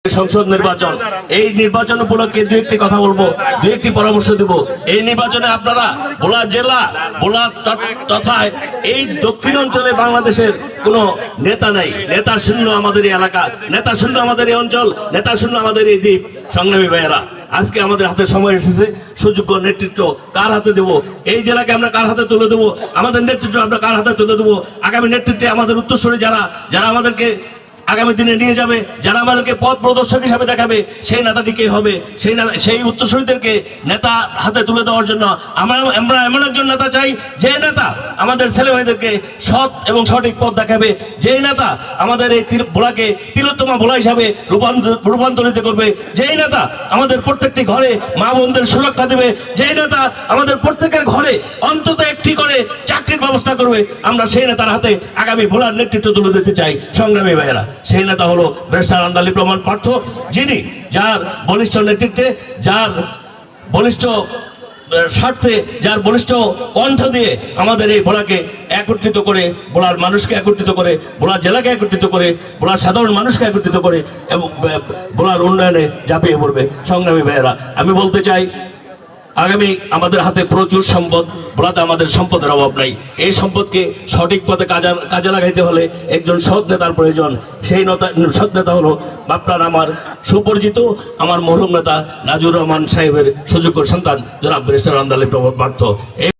সংসদ নির্বাচন, এই নির্বাচন উপলক্ষে দু একটি কথা বলবো, দু একটি পরামর্শ দিব। এই নির্বাচনে আপনারা ভোলা জেলা, ভোলা তথা এই দক্ষিণ অঞ্চলে বাংলাদেশের কোনো নেতা নাই, নেতা শূন্য আমাদের এই এলাকা, নেতা শূন্য আমাদের এই অঞ্চল, নেতা শূন্য আমাদের এই দ্বীপ। সংগ্রামী ভাইয়েরা, আজকে আমাদের হাতে সময় এসেছে, সুযোগ্য নেতৃত্ব কার হাতে দেব, এই জেলাকে আমরা কার হাতে তুলে দেবো, আমাদের নেতৃত্ব আমরা কার হাতে তুলে দেবো, আগামী নেতৃত্বে আমাদের উত্তরসূরি যারা যারা আমাদেরকে আগামী দিনে নিয়ে যাবে, যারা আমাদেরকে পথ প্রদর্শক হিসাবে দেখাবে, সেই নেতাটি কে হবে, সেই উত্তরসূরিদেরকে নেতা হাতে তুলে দেওয়ার জন্য আমরা এমন একজন নেতা চাই, যে নেতা আমাদের ছেলে ভাইদেরকে সৎ এবং সঠিক পথ দেখাবে, যেই নেতা আমাদের এই ভোলাকে তিলোত্তমা ভোলা হিসাবে রূপান্তরিত করবে, যেই নেতা আমাদের প্রত্যেকটি ঘরে মা বোনদের সুরক্ষা দেবে, যেই নেতা আমাদের প্রত্যেকের ঘরে অন্তত একটি করে চাকরির ব্যবস্থা করবে, আমরা সেই নেতার হাতে আগামী ভোলার নেতৃত্ব তুলে দিতে চাই। সংগ্রামী ভাইয়েরা, সেই নেতা হলো ব্যারিস্টার আন্দালি প্রমাণ পার্থ, যিনি যার বলিষ্ঠ নেতৃত্বে, যার বলিষ্ঠ স্বার্থে, যার বলিষ্ঠ কণ্ঠ দিয়ে আমাদের এই ভোলাকে একত্রিত করে, ভোলার মানুষকে একত্রিত করে, ভোলা জেলাকে একত্রিত করে, ভোলার সাধারণ মানুষকে একত্রিত করে এবং ভোলার উন্নয়নে ঝাঁপিয়ে পড়বে। সংগ্রামী ভাইয়েরা, আমি বলতে চাই, আগামী আমাদের হাতে প্রচুর সম্পদ, ভোলাতে আমাদের সম্পদের অভাব নাই। এই সম্পদকে সঠিক পথে কাজে লাগাইতে হলে একজন সৎ নেতার প্রয়োজন। সেই সৎ নেতা হলো আপনার আমার সুপরিচিত, আমার মরহুম নেতা নাজুর রহমান সাহেবের সুযোগ্য সন্তান জনাব ব্যারিস্টার আন্দালি প্রমাণ পার্থ।